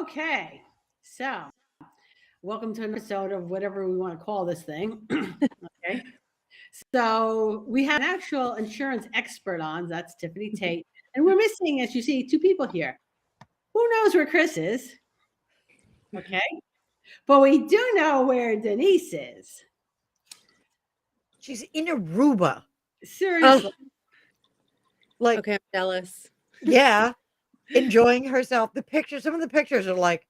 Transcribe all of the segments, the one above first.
Okay, so welcome to an episode of whatever we want to call this thing. Okay, so we have an actual insurance expert on. That's Tiffany Tate, and we're missing, as you see, two people here. Who knows where Chris is? Okay, but we do know where Denise is. She's in Aruba. Seriously, Like, Okay, I'm jealous. yeah, enjoying herself. Some of the pictures are like,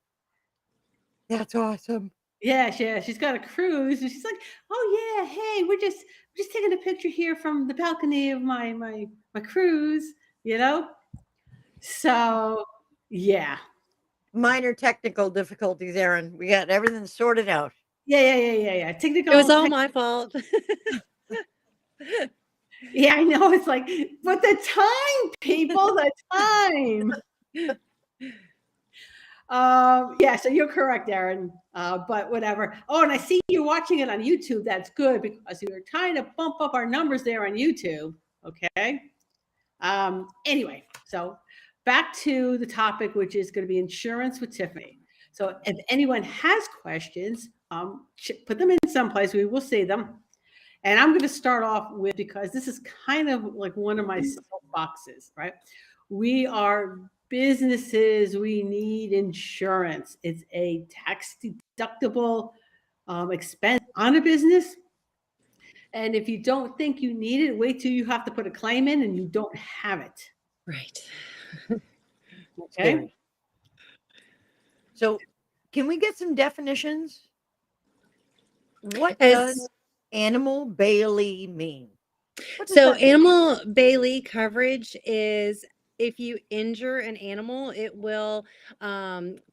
that's awesome. yeah, she's got a cruise, and she's like, "Oh yeah, hey, we're just taking a picture here from the balcony of my cruise," you know. So yeah, Minor technical difficulties, Aaron. We got everything sorted out. yeah. It was all my fault. Yeah, I know. It's like, but the time, people, the time. Yeah, so you're correct, Aaron. But whatever. Oh, and I see you're watching it on YouTube. That's good because we were trying to bump up our numbers there on YouTube. Okay. Anyway, so back to the topic, which is going to be insurance with Tiffany. So if anyone has questions, put them in someplace. We will see them. And I'm going to start off with, because this is kind of like one of my soapboxes, right? We are businesses. We need insurance. It's a tax deductible expense on a business. And if you don't think you need it, wait till you have to put a claim in and you don't have it. Right. Okay. Scary. So, can we get some definitions? What does animal Bailey mean? So animal Bailey coverage is if you injure an animal, it will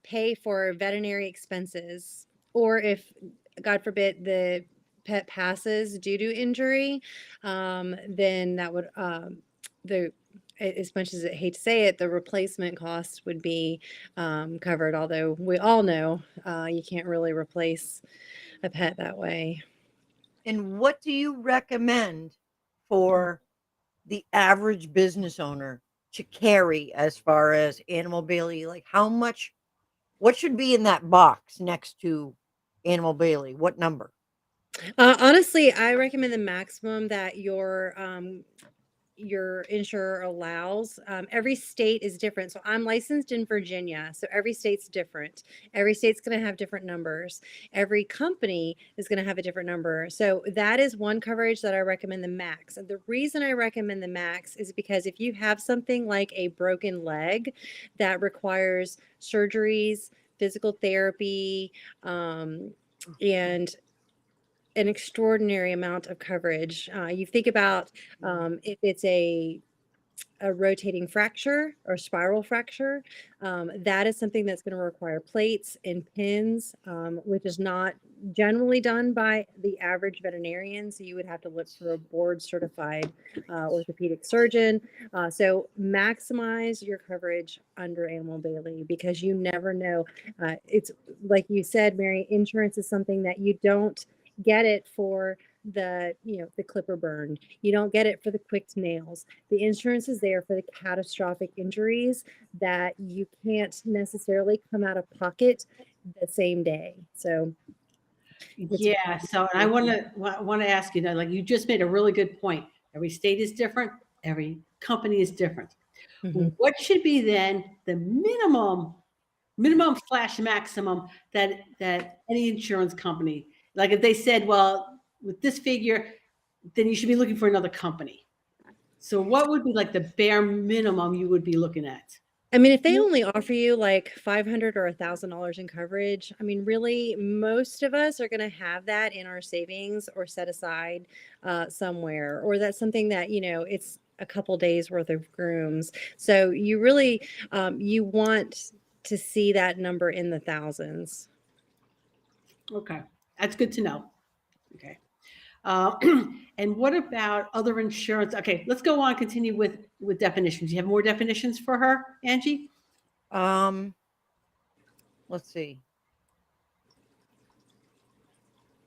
pay for veterinary expenses. Or if, God forbid, the pet passes due to injury, then that would, as much as I hate to say it, the replacement cost would be covered. Although we all know you can't really replace a pet that way. And what do you recommend for the average business owner to carry as far as animal Bailey? Like, what should be in that box next to animal Bailey? What number? Honestly, I recommend the maximum that your insurer allows. Every state is different. So I'm licensed in Virginia. So every state's different. Every state's going to have different numbers. Every company is going to have a different number. So that is one coverage that I recommend the max. And the reason I recommend the max is because if you have something like a broken leg that requires surgeries, physical therapy, and an extraordinary amount of coverage. You think about if it's a rotating fracture or spiral fracture, that is something that's going to require plates and pins, which is not generally done by the average veterinarian. So you would have to look for a board certified orthopedic surgeon. So maximize your coverage under Animal Bailey because you never know. It's like you said, Mary, insurance is something that you don't get it for the clipper burn. You don't get it for the quick nails. The insurance is there for the catastrophic injuries that you can't necessarily come out of pocket the same day. So Yeah. So, and I want to ask you that, like you just made a really good point. Every state is different. Every company is different. Mhm. What should be then the minimum slash maximum that any insurance company, like if they said, well, with this figure, then you should be looking for another company. So what would be like the bare minimum you would be looking at? I mean, if they only offer you like $500 or $1,000 in coverage, I mean, really, most of us are going to have that in our savings or set aside somewhere, or that's something that, it's a couple days worth of grooms. So you really, you want to see that number in the thousands. Okay, that's good to know. Okay. Uh, and what about other insurance? Okay, let's go on. Continue with definitions. You have more definitions for her, Angie? Um, let's see.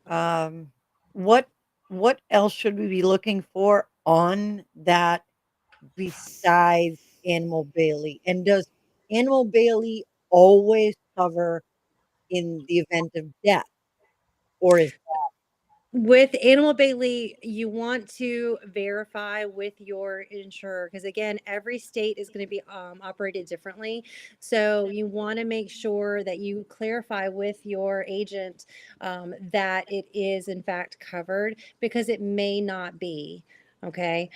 Um, what what else should we be looking for on that besides Animal Bailey? And does Animal Bailey always cover in the event of death? Or is With Animal Bailey, you want to verify with your insurer because, again, every state is going to be operated differently. So you want to make sure that you clarify with your agent that it is, in fact, covered because it may not be. Okay.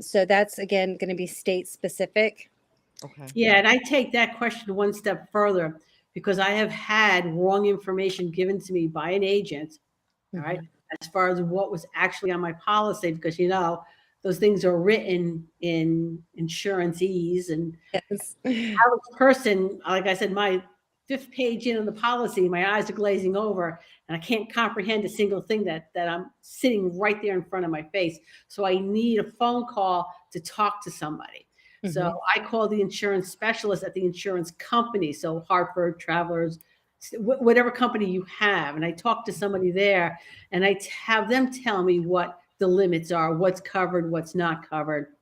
So that's, again, going to be state specific. okay? Yeah, and I take that question one step further because I have had wrong information given to me by an agent, all right, Mhm. as far as what was actually on my policy, because those things are written in insurance ease and Yes. average person, like I said, my fifth page in on the policy, my eyes are glazing over, and I can't comprehend a single thing that I'm sitting right there in front of my face. So I need a phone call to talk to somebody. So Mhm. I call the insurance specialist at the insurance company. So Hartford, Travelers, whatever company you have, and I talk to somebody there, and I have them tell me what the limits are, what's covered, what's not covered.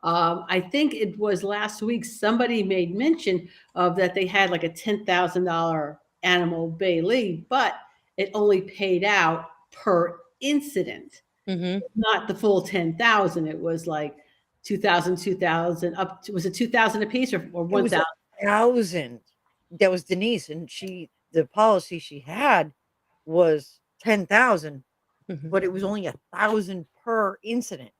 I think it was last week somebody made mention of that they had like a $10,000 animal Bailey, but it only paid out per incident, Mhm. not the full 10,000. It was like 2,000, 2,000 up to, was it 2,000 a piece or It was 1,000? 1,000. That was Denise, and the policy she had was 10,000, Mhm. but it was only 1,000 per incident.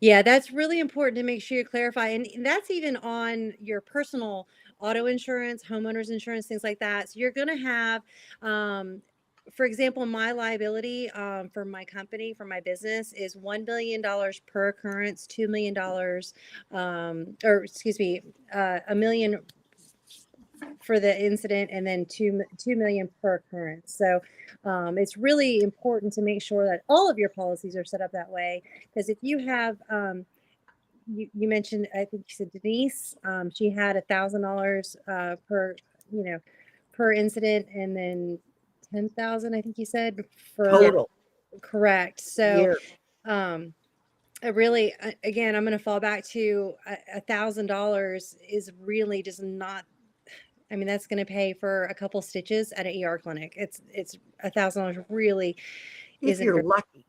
Yeah, that's really important to make sure you clarify. And that's even on your personal auto insurance, homeowners insurance, things like that. So you're going to have, for example, my liability for my company, for my business is $1 billion per occurrence, $2 million, or excuse me, a million for the incident, and then 2 million per occurrence. So it's really important to make sure that all of your policies are set up that way. Because if you have you mentioned, I think you said Denise, she had $1,000 per, you know, per incident, and then 10,000, I think you said, for Total correct. So, year. um, I really, again, I'm going to fall back to $1,000 is really just not. I mean, that's going to pay for a couple stitches at an ER clinic. It's $1,000 really If isn't you're very. lucky.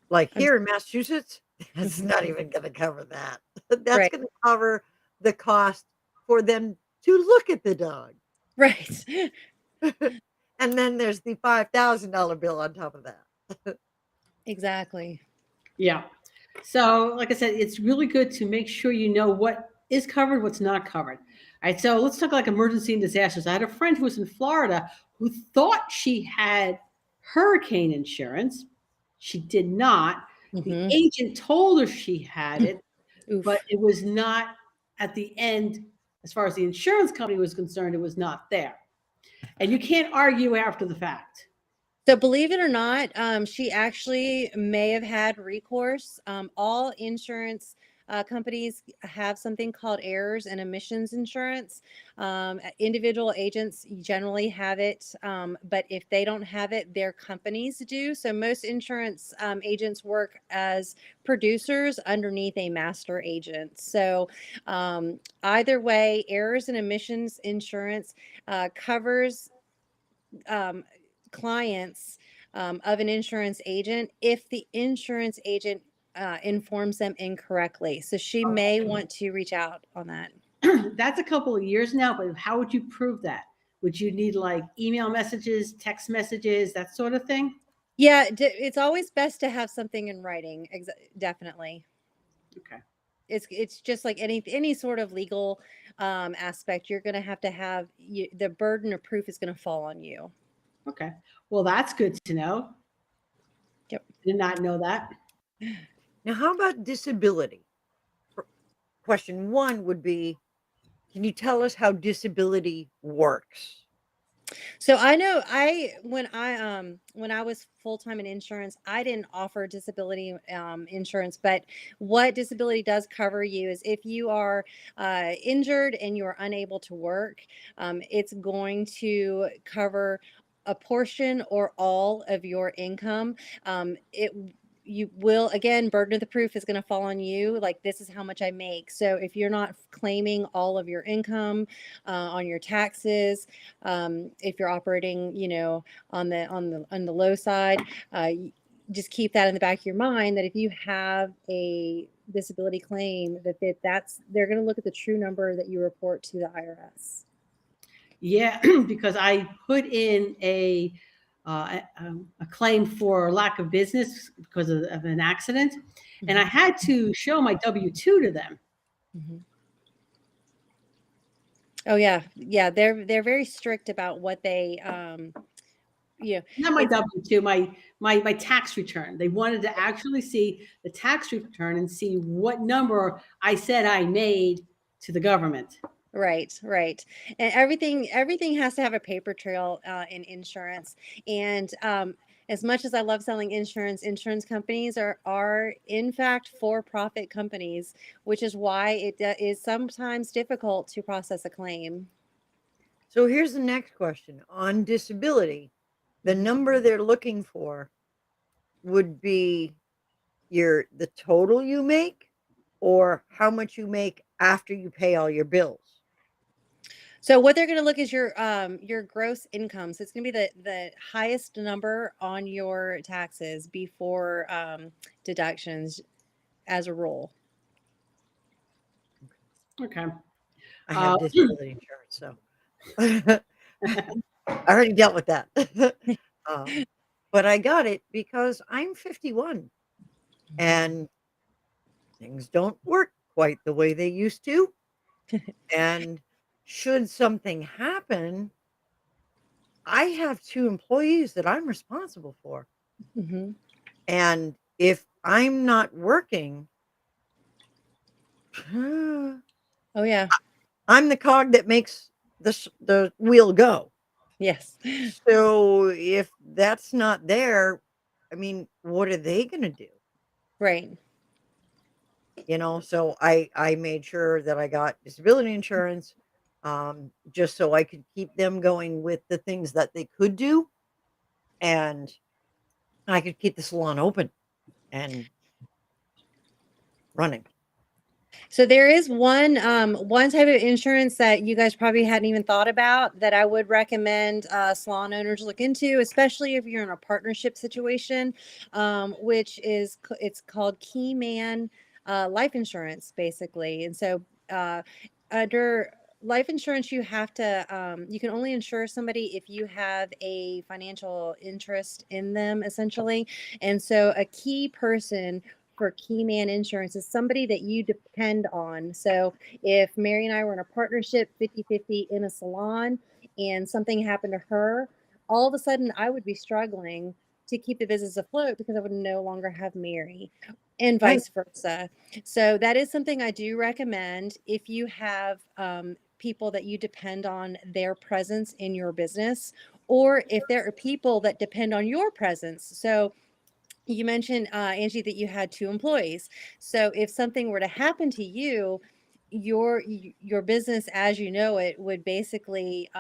Like I'm here in Massachusetts, that's Mhm. not even gonna cover that. That's Right, gonna cover the cost for them to look at the dog. right, And then there's the $5,000 bill on top of that. exactly. Yeah. So, like I said, it's really good to make sure you know what is covered, what's not covered. All right. So let's talk like emergency and disasters. I had a friend who was in Florida who thought she had hurricane insurance. She did not. The Hmm. agent told her she had it, but Oof. it was not at the end, as far as the insurance company was concerned, it was not there. And you can't argue after the fact. So believe it or not, she actually may have had recourse. All insurance companies have something called errors and omissions insurance. Individual agents generally have it, but if they don't have it, their companies do. So most insurance agents work as producers underneath a master agent. So either way, errors and omissions insurance covers um, clients of an insurance agent if the insurance agent informs them incorrectly. So she may want to reach out on that. That's a couple of years now, but how would you prove that? Would you need like email messages, text messages, that sort of thing? Yeah, it's always best to have something in writing. Definitely. Okay. It's just like any sort of legal aspect. You're going to have the burden of proof is going to fall on you. Okay. Well, that's good to know. Yep. Did not know that. Now, how about disability? Question one would be, can you tell us how disability works? So I know when I was full time in insurance, I didn't offer disability insurance, but what disability does cover you is if you are injured and you are unable to work, it's going to cover a portion or all of your income. It you will, again, burden of the proof is going to fall on you. Like, this is how much I make. So if you're not claiming all of your income on your taxes, if you're operating, on the low side, just keep that in the back of your mind, that if you have a disability claim, that's they're going to look at the true number that you report to the IRS. Yeah, because I put in a claim for lack of business because of an accident, and I had to show my W-2 to them. Mhm. Oh yeah, yeah. They're very strict about what they, Not my it's W-2, my tax return. They wanted to actually see the tax return and see what number I said I made to the government. right, right. And everything has to have a paper trail in insurance. And as much as I love selling insurance companies are in fact for-profit companies, which is why it is sometimes difficult to process a claim. So here's the next question. On disability, the number they're looking for would be the total you make, or how much you make after you pay all your bills. So what they're going to look is your gross income. So it's going to be the highest number on your taxes before deductions as a rule. Okay. I have disability insurance, so I already dealt with that. But I got it because I'm 51 and things don't work quite the way they used to. And should something happen, I have 2 employees that I'm responsible for. Mm-hmm. And if I'm not working, Oh yeah. I'm the cog that makes the wheel go. Yes. So if that's not there, I mean, what are they going to do? Right. So I made sure that I got disability insurance, just so I could keep them going with the things that they could do, and I could keep the salon open and running. So there is one type of insurance that you guys probably hadn't even thought about that I would recommend salon owners look into, especially if you're in a partnership situation, which is it's called Key Man life insurance, basically. And so under life insurance, you have to you can only insure somebody if you have a financial interest in them, essentially. And so a key person for Key Man Insurance is somebody that you depend on. So if Mary and I were in a partnership 50-50 in a salon and something happened to her, all of a sudden I would be struggling to keep the business afloat because I would no longer have Mary, and Right. vice versa. So that is something I do recommend if you have people that you depend on their presence in your business, or if there are people that depend on your presence. So you mentioned, Angie, that you had 2 employees. So if something were to happen to you, your business as you know it would basically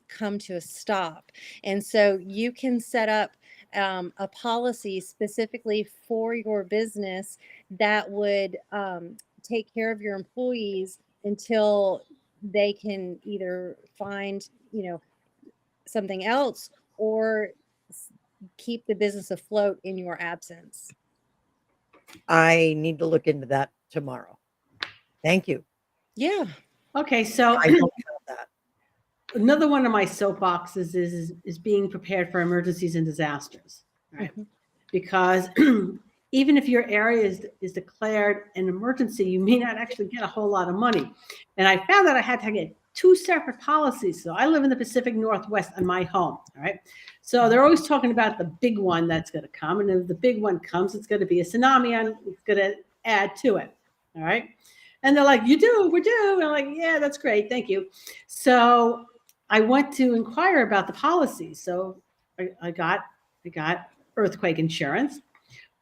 come to a stop. And so you can set up a policy specifically for your business that would take care of your employees until they can either find, something else, or keep the business afloat in your absence. I need to look into that tomorrow. Thank you. Yeah. Okay, so I don't have that. another one of my soapboxes is being prepared for emergencies and disasters, right? Mhm. Because even if your area is declared an emergency, you may not actually get a whole lot of money. And I found that I had to get 2 separate policies. So I live in the Pacific Northwest on my home, all right? So they're always talking about the big one that's going to come. And if the big one comes, it's going to be a tsunami, and it's going to add to it, all right? And they're like, you do, we do. And I'm like, yeah, that's great, thank you. So I went to inquire about the policy. So I got earthquake insurance,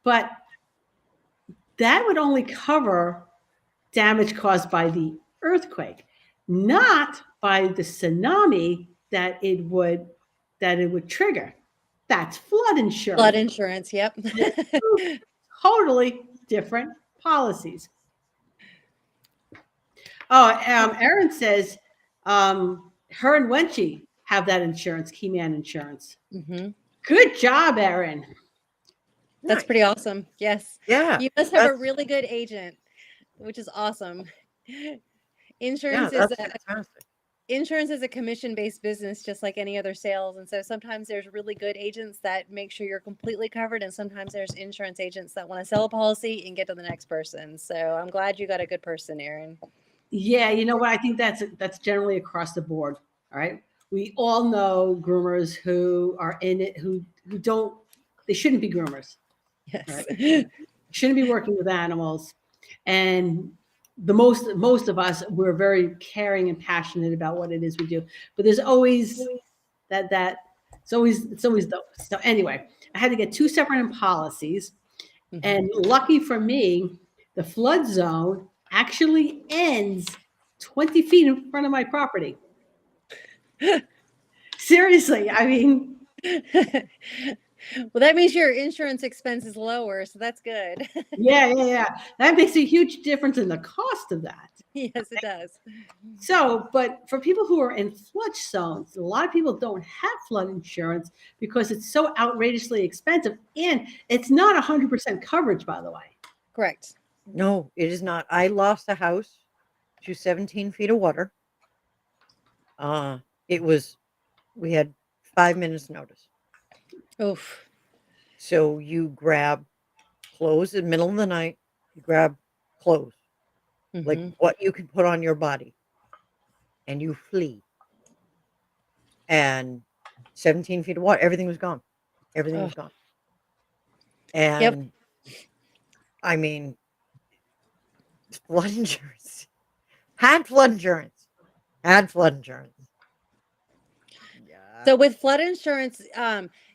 but that would only cover damage caused by the earthquake, not by the tsunami that it would trigger. That's flood Flood insurance. insurance. Yep. totally different policies. Oh, Erin says her and Wenchi have that insurance, Keyman Insurance. Mhm. Good job, Erin. That's Nice. pretty awesome. Yes. Yeah. You must have a That's, really good agent, which is awesome. yeah, Insurance is that's a fantastic. insurance is a commission-based business just like any other sales, and so sometimes there's really good agents that make sure you're completely covered, and sometimes there's insurance agents that want to sell a policy and get to the next person. So I'm glad you got a good person, Erin. Yeah, you know what? I think that's generally across the board. All right. We all know groomers who are in it who don't they shouldn't be groomers. Yes. Right. Shouldn't be working with animals. And the most of us, we're very caring and passionate about what it is we do. But there's always that it's always those. So anyway, I had to get two separate policies. Mhm. And lucky for me, the flood zone actually ends 20 feet in front of my property. Seriously, I mean, Well, that means your insurance expense is lower, so that's good. yeah. That makes a huge difference in the cost of that. Yes, it does. So, but for people who are in flood zones, a lot of people don't have flood insurance because it's so outrageously expensive, and it's not 100% coverage, by the way. Correct. No, it is not. I lost a house to 17 feet of water. It was, we had 5 minutes notice. Oof. So you grab clothes in the middle of the night, you grab clothes, like Mhm. what you can put on your body, and you flee. And 17 feet of water, everything was gone. Everything Oh, was gone. yep. And I mean, flood insurance. Had flood insurance. Had flood insurance. Yeah. So with flood insurance,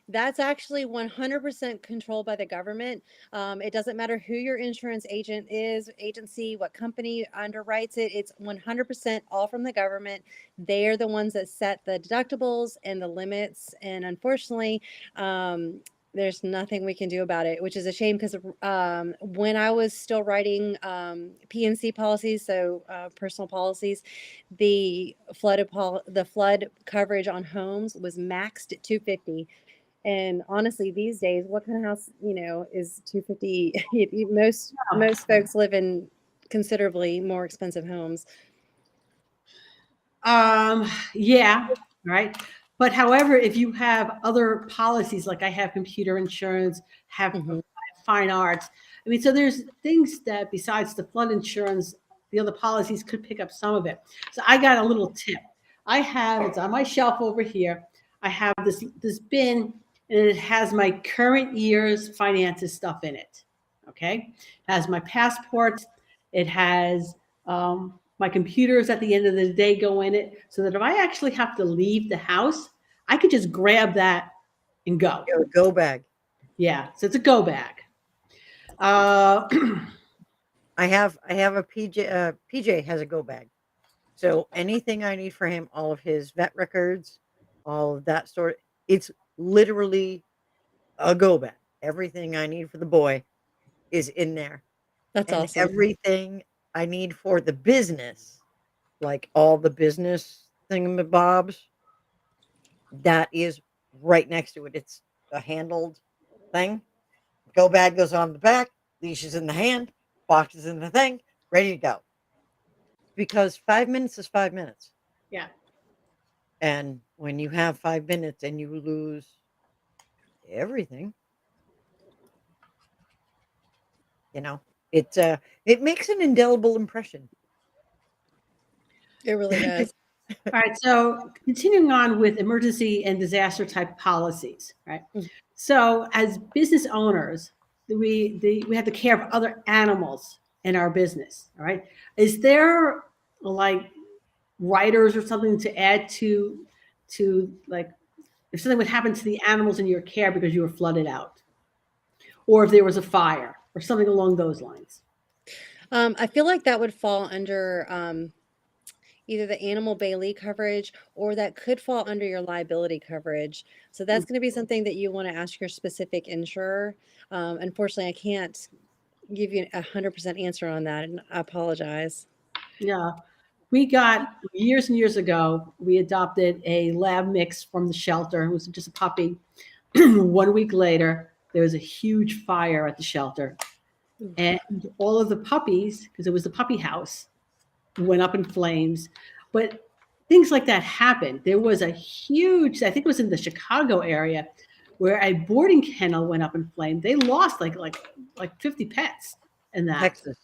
that's actually 100% controlled by the government. It doesn't matter who your insurance agent is, agency, what company underwrites it. It's 100% all from the government. They are the ones that set the deductibles and the limits. And unfortunately, there's nothing we can do about it, which is a shame because when I was still writing PNC policies, so personal policies, the flood coverage on homes was maxed at 250. And honestly, these days, what kind of house is 250? Most folks live in considerably more expensive homes. Yeah, right. But however, if you have other policies, like I have computer insurance, have Mhm. fine arts. I mean, so there's things that besides the flood insurance, the other policies could pick up some of it. So I got a little tip. It's on my shelf over here. I have this bin, and it has my current year's finances stuff in it. Okay, it has my passport. It has my computers at the end of the day go in it, so that if I actually have to leave the house, I could just grab that and go. Go bag. Yeah, so it's a go bag. Uh, I have a PJ. PJ has a go bag. So anything I need for him, all of his vet records, all of that sort. It's literally a go bag. Everything I need for the boy is in there, That's and awesome. everything I need for the business, like all the business thingamabobs, that is right next to it. It's a handled thing. Go bag goes on the back, leash is in the hand, box is in the thing, ready to go. Because 5 minutes is 5 minutes. yeah. And when you have 5 minutes and you lose everything, you know, it makes an indelible impression. It really does. All right. So continuing on with emergency and disaster type policies, right? Mm. So as business owners, we have the care of other animals in our business. All right. Is there like writers or something to add to like if something would happen to the animals in your care because you were flooded out, or if there was a fire or something along those lines? I feel like that would fall under either the animal Bailey coverage or that could fall under your liability coverage. So that's going to be something that you want to ask your specific insurer. Unfortunately, I can't give you a 100% answer on that, and I apologize. Yeah. We got years and years ago, we adopted a lab mix from the shelter. It was just a puppy. 1 week later, there was a huge fire at the shelter. And all of the puppies, because it was the puppy house, went up in flames. But things like that happened. There was a huge, I think it was in the Chicago area, where a boarding kennel went up in flames. They lost like 50 pets in that. Texas.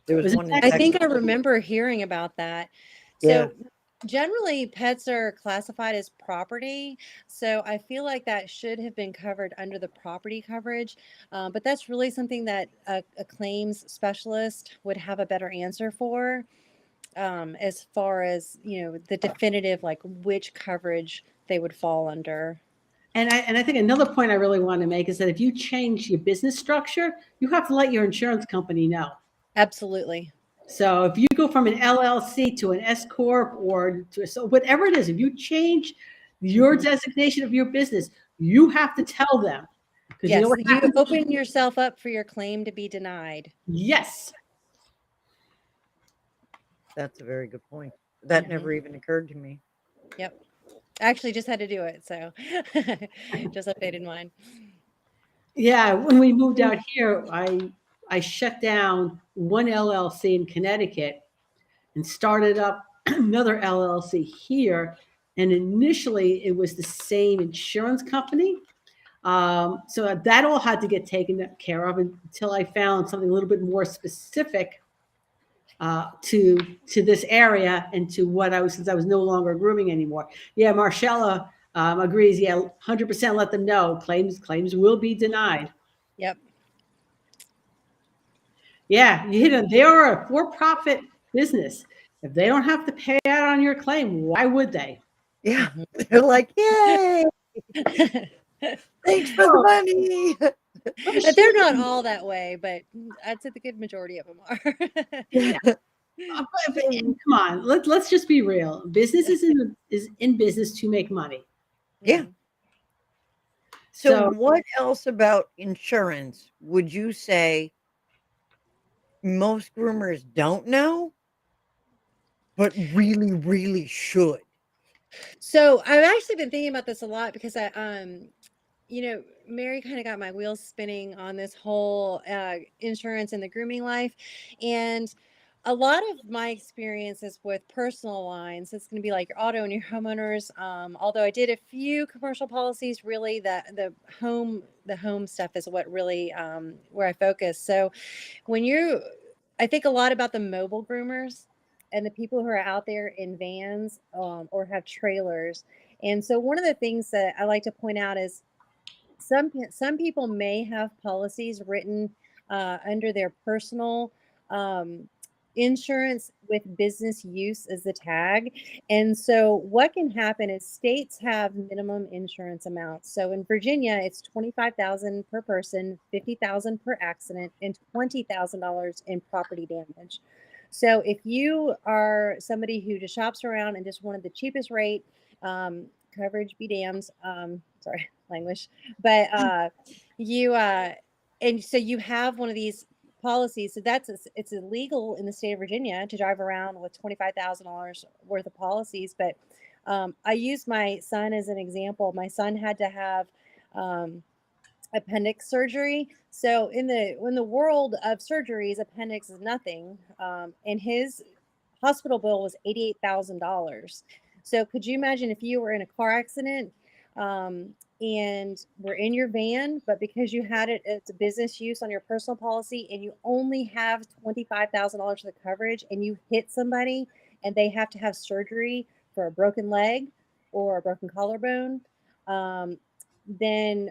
There was Was it one in I Texas? think I Texas. remember hearing about that. Yeah. So generally pets are classified as property. So I feel like that should have been covered under the property coverage. But that's really something that a claims specialist would have a better answer for, as far as, the definitive, like which coverage they would fall under. And I think another point I really want to make is that if you change your business structure, you have to let your insurance company know. Absolutely. So if you go from an LLC to an S corp or so whatever it is, if you change your designation of your business, you have to tell them, because you know Yes, what you happens. open yourself up for your claim to be denied. Yes. That's a very good point. That Mhm. never even occurred to me. Yep. Actually just had to do it, so just updated mine. Yeah. When we moved out here, I shut down one LLC in Connecticut and started up another LLC here. And initially, it was the same insurance company. So that all had to get taken care of until I found something a little bit more specific to this area and to what I was, since I was no longer grooming anymore. Yeah, Marcella agrees. Yeah, 100% let them know claims will be denied. Yep. Yeah, you hit them. They are a for-profit business. If they don't have to pay out on your claim, why would they? Yeah. Mhm. They're like, yay, thanks for the money. They're not all that way, but I'd say the good majority of them are. Yeah. Come on, let's just be real. Business is in business to make money. Yeah. Mhm. So So what else about insurance would you say most groomers don't know, but really, really should? So I've actually been thinking about this a lot because Mary kind of got my wheels spinning on this whole insurance and the grooming life. And a lot of my experiences with personal lines, it's going to be like your auto and your homeowners. Although I did a few commercial policies, really the home stuff is what really where I focus. So I think a lot about the mobile groomers and the people who are out there in vans, or have trailers. And so one of the things that I like to point out is some people may have policies written under their personal um, insurance with business use as the tag. And so what can happen is states have minimum insurance amounts. So in Virginia, it's 25,000 per person, 50,000 per accident, and $20,000 in property damage. So if you are somebody who just shops around and just wanted the cheapest rate, coverage be damned. Sorry, language, but you and so you have one of these policies. So it's illegal in the state of Virginia to drive around with $25,000 worth of policies. But I use my son as an example. My son had to have um, appendix surgery. So in the world of surgeries, appendix is nothing. And his hospital bill was $88,000. So could you imagine if you were in a car accident, and were in your van, but because you had it as a business use on your personal policy and you only have $25,000 of coverage and you hit somebody and they have to have surgery for a broken leg or a broken collarbone, then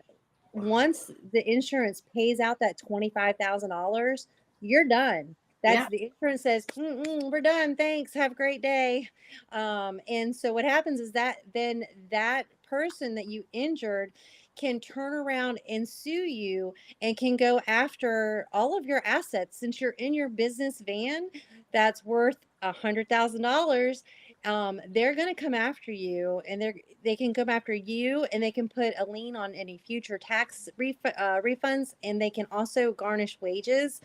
once the insurance pays out that $25,000, you're done. yeah, That's the insurance says, we're done. Thanks. Have a great day. And so what happens is that then that person that you injured can turn around and sue you and can go after all of your assets since you're in your business van that's worth $100,000, they're going to come after you, and they can come after you, and they can put a lien on any future tax refunds, and they can also garnish wages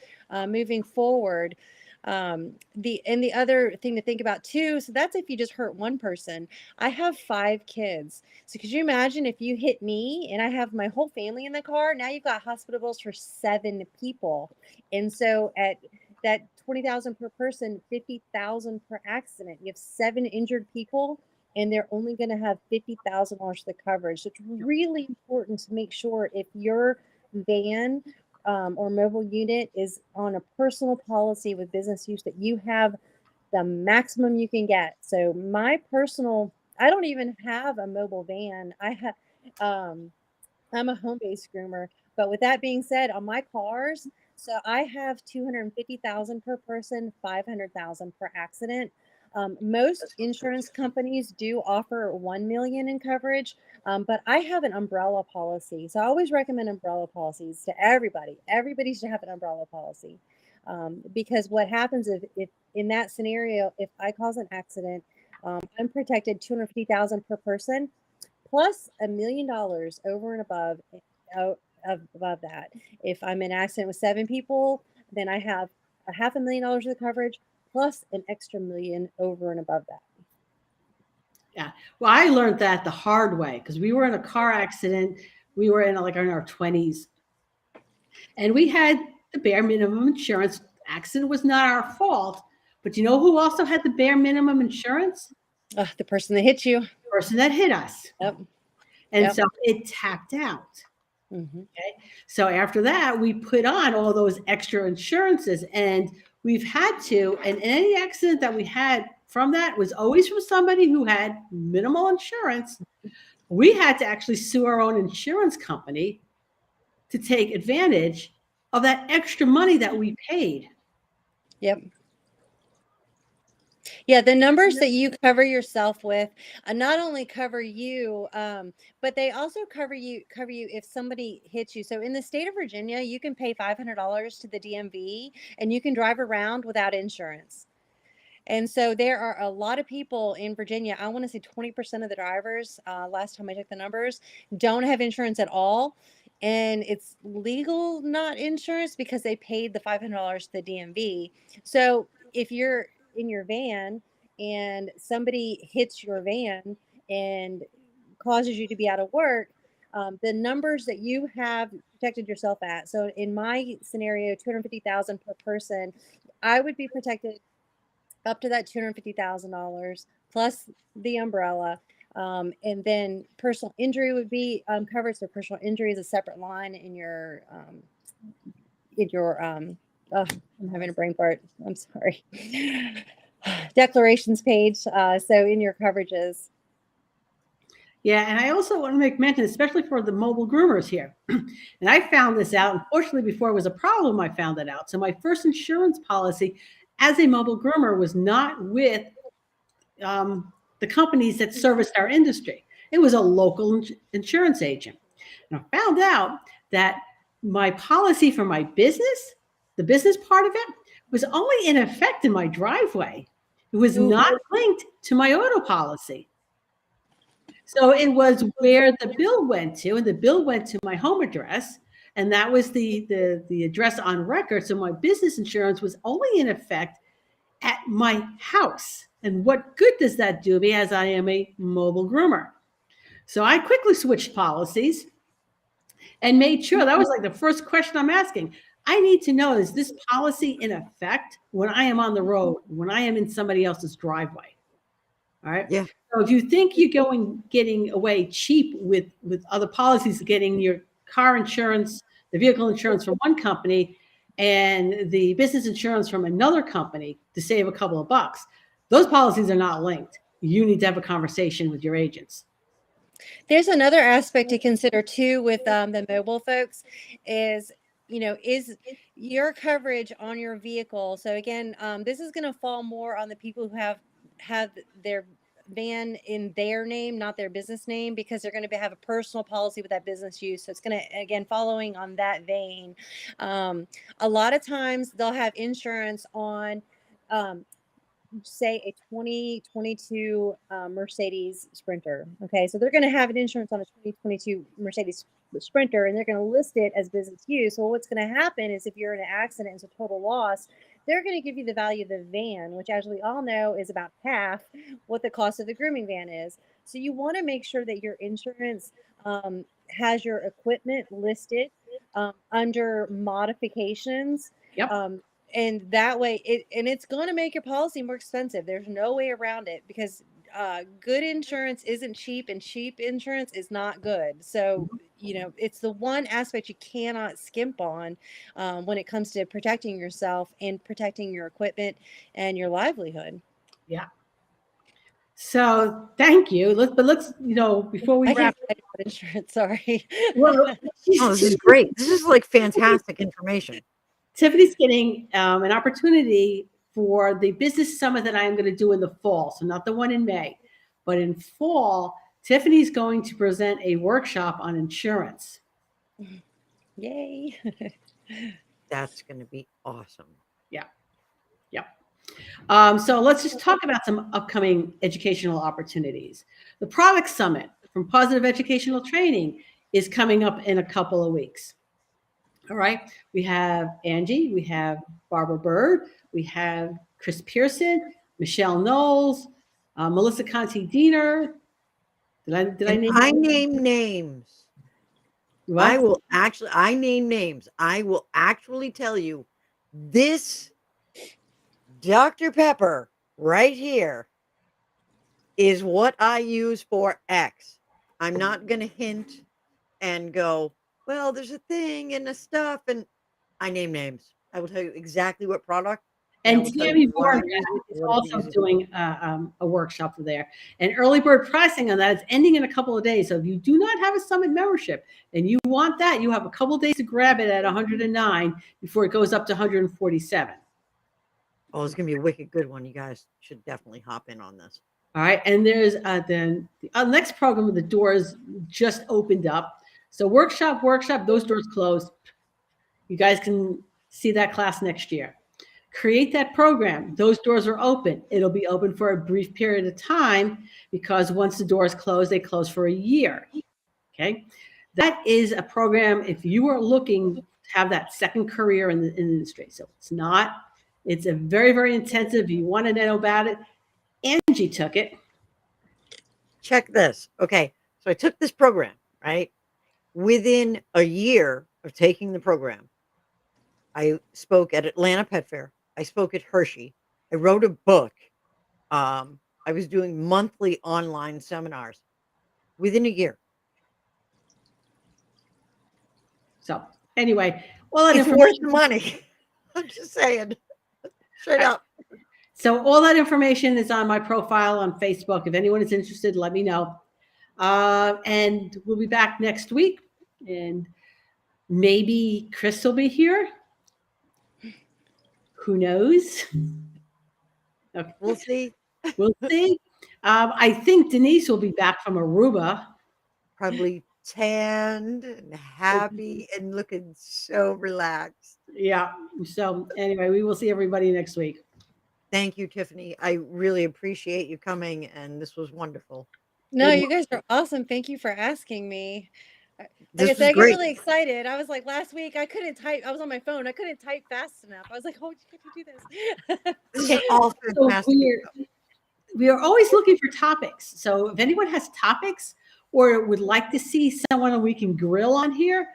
moving forward. The other thing to think about too, so that's if you just hurt one person. I have 5 kids, so could you imagine if you hit me and I have my whole family in the car? Now you've got hospital bills for 7 people, and so at that 20,000 per person, 50,000 per accident. You have 7 injured people, and they're only going to have $50,000 the coverage. So it's really important to make sure if your van or mobile unit is on a personal policy with business use, that you have the maximum you can get. So my personal, I don't even have a mobile van. I'm a home-based groomer, but with that being said, on my cars, so I have 250,000 per person, 500,000 per accident. Most insurance companies do offer 1 million in coverage, but I have an umbrella policy. So I always recommend umbrella policies to everybody. Everybody should have an umbrella policy. Because what happens if in that scenario, if I cause an accident, I'm protected 250,000 per person plus $1 million over and above that. If I'm in an accident with 7 people, then I have a $500,000 of coverage plus an extra million over and above that. Yeah. Well, I learned that the hard way because we were in a car accident. We were in our 20s, and we had the bare minimum insurance. Accident was not our fault, but you know who also had the bare minimum insurance? The person that hit you. The person that hit us. Yep. And Yep. so it tapped out. Mm-hmm. Okay. So after that, we put on all those extra insurances, and we've had to, and any accident that we had from that was always from somebody who had minimal insurance. We had to actually sue our own insurance company to take advantage of that extra money that we paid. Yep. Yeah, the numbers that you cover yourself with not only cover you, but they also cover you if somebody hits you. So in the state of Virginia, you can pay $500 to the DMV, and you can drive around without insurance. And so there are a lot of people in Virginia. I want to say 20% of the drivers, last time I checked the numbers, don't have insurance at all. And it's legal not insurance because they paid the $500 to the DMV. So if you're in your van and somebody hits your van and causes you to be out of work, the numbers that you have protected yourself at. So in my scenario, 250,000 per person, I would be protected up to that $250,000 plus the umbrella. And then personal injury would be covered. So personal injury is a separate line in your I'm having a brain fart. I'm sorry. Declarations page. So in your coverages. Yeah, and I also want to make mention, especially for the mobile groomers here. And I found this out, unfortunately, before it was a problem, I found it out. So my first insurance policy as a mobile groomer was not with the companies that serviced our industry. It was a local insurance agent. And I found out that my policy for my business, the business part of it, was only in effect in my driveway. It was not linked to my auto policy. So it was where the bill went to, and the bill went to my home address, and that was the address on record. So my business insurance was only in effect at my house. And what good does that do me as I am a mobile groomer? So I quickly switched policies and made sure that was like the first question I'm asking. I need to know, is this policy in effect when I am on the road, when I am in somebody else's driveway? All right. Yeah. So if you think you're getting away cheap with other policies, getting your car insurance, the vehicle insurance from one company, and the business insurance from another company to save a couple of bucks, those policies are not linked. You need to have a conversation with your agents. There's another aspect to consider too with the mobile folks is, is your coverage on your vehicle. So again, this is going to fall more on the people who have their van in their name, not their business name, because they're going to have a personal policy with that business use. So it's going to, again, following on that vein. A lot of times they'll have insurance on say a 2022 Mercedes Sprinter. Okay, so they're going to have an insurance on a 2022 Mercedes Sprinter, and they're going to list it as business use. So what's going to happen is if you're in an accident, it's a total loss. They're going to give you the value of the van, which, as we all know, is about half what the cost of the grooming van is. So you want to make sure that your insurance has your equipment listed under modifications. Yep. And that way it's going to make your policy more expensive. There's no way around it, because good insurance isn't cheap, and cheap insurance is not good. So it's the one aspect you cannot skimp on when it comes to protecting yourself and protecting your equipment and your livelihood. Yeah. So thank you. Let's before we I wrap. can't find about insurance. Sorry. Well, Oh, this is great. This is like fantastic information. Tiffany's getting an opportunity for the business summit that I am going to do in the fall. So not the one in May, but in fall, Tiffany's going to present a workshop on insurance. Yay. That's going to be awesome. Yeah. Yeah. So let's just talk about some upcoming educational opportunities. The product summit from Positive Educational Training is coming up in a couple of weeks. All right. We have Angie, we have Barbara Bird, we have Chris Pearson, Michelle Knowles, Melissa Conti Diener. Did I name? I name names. What? I name names. I will actually tell you this Dr. Pepper right here is what I use for X. I'm not going to hint and go, well, there's a thing and a stuff, and I name names. I will tell you exactly what product. And Tammy Warren is also doing a workshop there. And early bird pricing on that is ending in a couple of days. So if you do not have a summit membership and you want that, you have a couple of days to grab it at 109 before it goes up to 147. Oh, it's going to be a wicked good one. You guys should definitely hop in on this. All right. And there's then the next program with the doors just opened up. So workshop, those doors closed. You guys can see that class next year. Create that program. Those doors are open. It'll be open for a brief period of time, because once the doors close, they close for a year. Okay. That is a program if you are looking to have that second career in the industry. So it's a very, very intensive. You want to know about it. Angie took it. Check this. Okay. So I took this program, right? Within a year of taking the program, I spoke at Atlanta Pet Fair. I spoke at Hershey. I wrote a book. I was doing monthly online seminars within a year. So anyway, well, it's worth the money. I'm just saying. Straight up. So all that information is on my profile on Facebook. If anyone is interested, let me know. And we'll be back next week. And maybe Chris will be here. Who knows? Okay. We'll see. We'll see. I think Denise will be back from Aruba. Probably tanned and happy and looking so relaxed. Yeah. So anyway, we will see everybody next week. Thank you, Tiffany. I really appreciate you coming, and this was wonderful. No, you guys are awesome. Thank you for asking me. This I was get great. really excited. I was like, last week I couldn't type. I was on my phone. I couldn't type fast enough. I was like, oh, can you do this? This is all fantastic. So we are always looking for topics. So if anyone has topics or would like to see someone we can grill on here.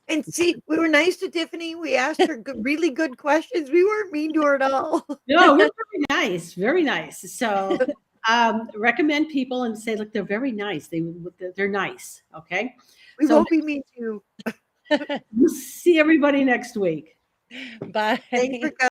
And see, we were nice to Tiffany. We asked her really good questions. We weren't mean to her at all. No, we're very nice. Very nice. So recommend people and say, look, they're very nice. They're nice. Okay. We won't be mean to you. We'll see everybody next week. Bye. Thanks for coming.